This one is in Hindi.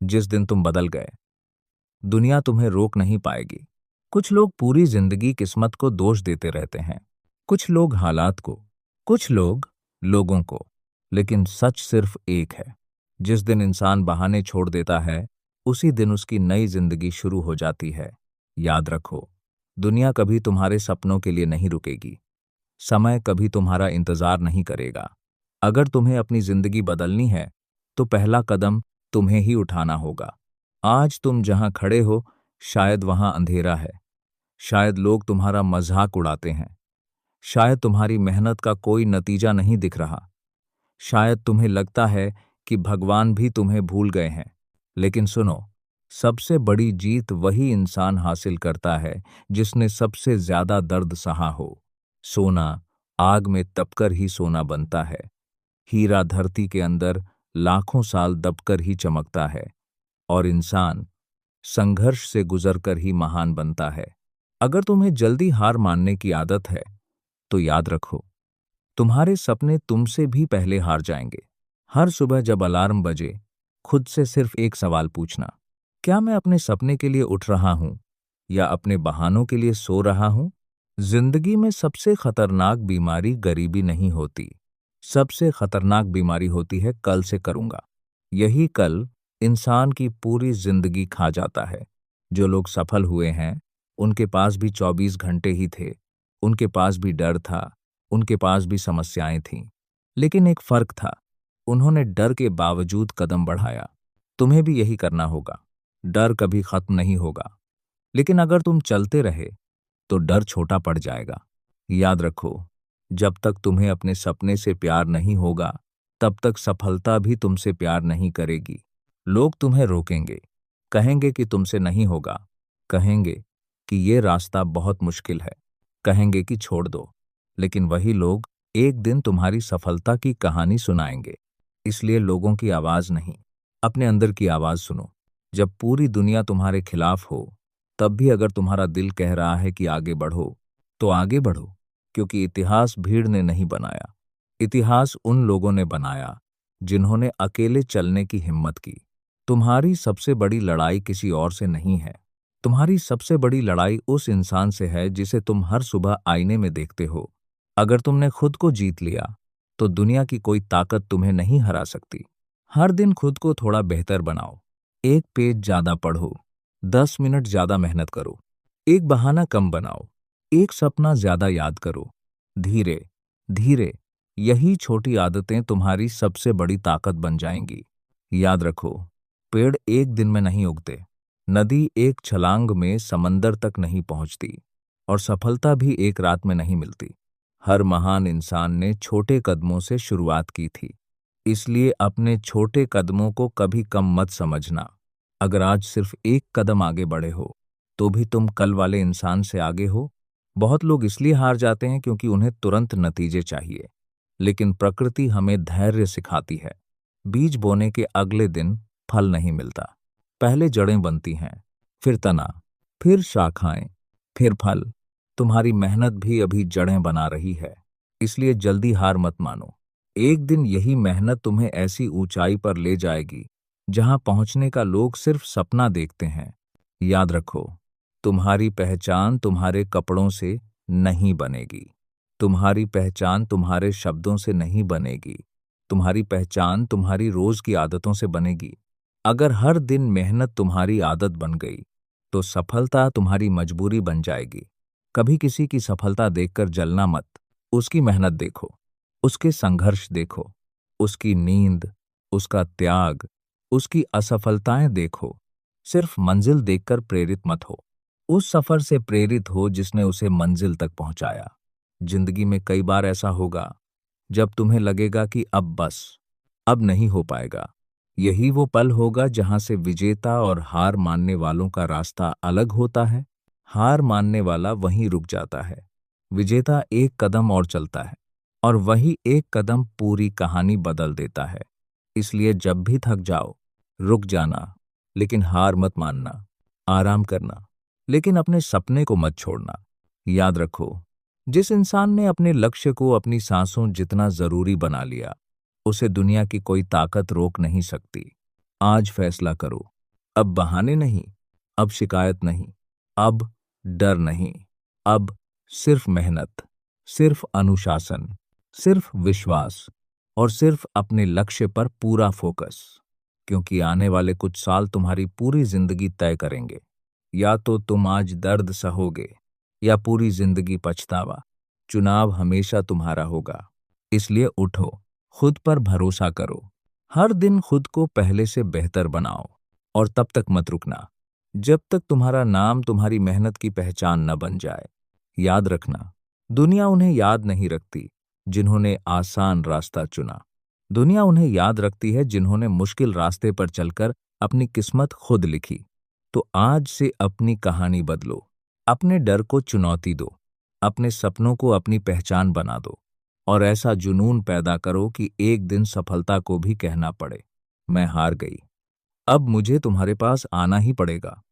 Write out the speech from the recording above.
जिस दिन तुम बदल गए, दुनिया तुम्हें रोक नहीं पाएगी। कुछ लोग पूरी जिंदगी किस्मत को दोष देते रहते हैं, कुछ लोग हालात को, कुछ लोग लोगों को। लेकिन सच सिर्फ एक है, जिस दिन इंसान बहाने छोड़ देता है, उसी दिन उसकी नई जिंदगी शुरू हो जाती है। याद रखो, दुनिया कभी तुम्हारे सपनों के लिए नहीं रुकेगी, समय कभी तुम्हारा इंतजार नहीं करेगा। अगर तुम्हें अपनी जिंदगी बदलनी है, तो पहला कदम तुम्हें ही उठाना होगा। आज तुम जहां खड़े हो, शायद वहां अंधेरा है, शायद लोग तुम्हारा मजाक उड़ाते हैं, शायद तुम्हारी मेहनत का कोई नतीजा नहीं दिख रहा, शायद तुम्हें लगता है कि भगवान भी तुम्हें भूल गए हैं। लेकिन सुनो, सबसे बड़ी जीत वही इंसान हासिल करता है जिसने सबसे ज्यादा दर्द सहा हो। सोना आग में तपकर ही सोना बनता है, हीरा धरती के अंदर लाखों साल दबकर ही चमकता है, और इंसान संघर्ष से गुजरकर ही महान बनता है। अगर तुम्हें जल्दी हार मानने की आदत है, तो याद रखो, तुम्हारे सपने तुमसे भी पहले हार जाएंगे। हर सुबह जब अलार्म बजे, खुद से सिर्फ एक सवाल पूछना, क्या मैं अपने सपने के लिए उठ रहा हूं या अपने बहानों के लिए सो रहा हूं? जिंदगी में सबसे खतरनाक बीमारी गरीबी नहीं होती, सबसे खतरनाक बीमारी होती है कल से करूंगा। यही कल इंसान की पूरी जिंदगी खा जाता है। जो लोग सफल हुए हैं, उनके पास भी 24 घंटे ही थे, उनके पास भी डर था, उनके पास भी समस्याएं थीं। लेकिन एक फर्क था, उन्होंने डर के बावजूद कदम बढ़ाया। तुम्हें भी यही करना होगा। डर कभी खत्म नहीं होगा, लेकिन अगर तुम चलते रहे, तो डर छोटा पड़ जाएगा। याद रखो, जब तक तुम्हें अपने सपने से प्यार नहीं होगा, तब तक सफलता भी तुमसे प्यार नहीं करेगी। लोग तुम्हें रोकेंगे, कहेंगे कि तुमसे नहीं होगा, कहेंगे कि ये रास्ता बहुत मुश्किल है, कहेंगे कि छोड़ दो। लेकिन वही लोग एक दिन तुम्हारी सफलता की कहानी सुनाएंगे। इसलिए लोगों की आवाज नहीं, अपने अंदर की आवाज सुनो। जब पूरी दुनिया तुम्हारे खिलाफ हो, तब भी अगर तुम्हारा दिल कह रहा है कि आगे बढ़ो, तो आगे बढ़ो। क्योंकि इतिहास भीड़ ने नहीं बनाया, इतिहास उन लोगों ने बनाया जिन्होंने अकेले चलने की हिम्मत की। तुम्हारी सबसे बड़ी लड़ाई किसी और से नहीं है, तुम्हारी सबसे बड़ी लड़ाई उस इंसान से है जिसे तुम हर सुबह आईने में देखते हो। अगर तुमने खुद को जीत लिया, तो दुनिया की कोई ताकत तुम्हें नहीं हरा सकती। हर दिन खुद को थोड़ा बेहतर बनाओ, एक पेज ज्यादा पढ़ो, 10 मिनट ज्यादा मेहनत करो, एक बहाना कम बनाओ, एक सपना ज्यादा याद करो। धीरे धीरे यही छोटी आदतें तुम्हारी सबसे बड़ी ताकत बन जाएंगी। याद रखो, पेड़ एक दिन में नहीं उगते, नदी एक छलांग में समंदर तक नहीं पहुंचती, और सफलता भी एक रात में नहीं मिलती। हर महान इंसान ने छोटे कदमों से शुरुआत की थी। इसलिए अपने छोटे कदमों को कभी कम मत समझना। अगर आज सिर्फ एक कदम आगे बढ़े हो, तो भी तुम कल वाले इंसान से आगे हो। बहुत लोग इसलिए हार जाते हैं क्योंकि उन्हें तुरंत नतीजे चाहिए, लेकिन प्रकृति हमें धैर्य सिखाती है। बीज बोने के अगले दिन फल नहीं मिलता, पहले जड़ें बनती हैं, फिर तना, फिर शाखाएं, फिर फल। तुम्हारी मेहनत भी अभी जड़ें बना रही है, इसलिए जल्दी हार मत मानो। एक दिन यही मेहनत तुम्हें ऐसी ऊंचाई पर ले जाएगी जहां पहुंचने का लोग सिर्फ सपना देखते हैं। याद रखो, तुम्हारी पहचान तुम्हारे कपड़ों से नहीं बनेगी, तुम्हारी पहचान तुम्हारे शब्दों से नहीं बनेगी, तुम्हारी पहचान तुम्हारी रोज की आदतों से बनेगी। अगर हर दिन मेहनत तुम्हारी आदत बन गई, तो सफलता तुम्हारी मजबूरी बन जाएगी। कभी किसी की सफलता देखकर जलना मत, उसकी मेहनत देखो, उसके संघर्ष देखो, उसकी नींद, उसका त्याग, उसकी असफलताएं देखो। सिर्फ मंजिल देखकर प्रेरित मत हो, उस सफर से प्रेरित हो जिसने उसे मंजिल तक पहुंचाया। जिंदगी में कई बार ऐसा होगा जब तुम्हें लगेगा कि अब बस, अब नहीं हो पाएगा। यही वो पल होगा जहां से विजेता और हार मानने वालों का रास्ता अलग होता है। हार मानने वाला वहीं रुक जाता है, विजेता एक कदम और चलता है, और वही एक कदम पूरी कहानी बदल देता है। इसलिए जब भी थक जाओ, रुक जाना, लेकिन हार मत मानना। आराम करना, लेकिन अपने सपने को मत छोड़ना। याद रखो, जिस इंसान ने अपने लक्ष्य को अपनी सांसों जितना जरूरी बना लिया, उसे दुनिया की कोई ताकत रोक नहीं सकती। आज फैसला करो। अब बहाने नहीं, अब शिकायत नहीं, अब डर नहीं, अब सिर्फ मेहनत, सिर्फ अनुशासन, सिर्फ विश्वास और सिर्फ अपने लक्ष्य पर पूरा फोकस। क्योंकि आने वाले कुछ साल तुम्हारी पूरी जिंदगी तय करेंगे। या तो तुम आज दर्द सहोगे या पूरी जिंदगी पछतावा। चुनाव हमेशा तुम्हारा होगा। इसलिए उठो, खुद पर भरोसा करो, हर दिन खुद को पहले से बेहतर बनाओ और तब तक मत रुकना जब तक तुम्हारा नाम तुम्हारी मेहनत की पहचान न बन जाए। याद रखना, दुनिया उन्हें याद नहीं रखती जिन्होंने आसान रास्ता चुना। दुनिया उन्हें याद रखती है जिन्होंने मुश्किल रास्ते पर चलकर अपनी किस्मत खुद लिखी। तो आज से अपनी कहानी बदलो, अपने डर को चुनौती दो, अपने सपनों को अपनी पहचान बना दो और ऐसा जुनून पैदा करो कि एक दिन सफलता को भी कहना पड़े, मैं हार गई, अब मुझे तुम्हारे पास आना ही पड़ेगा।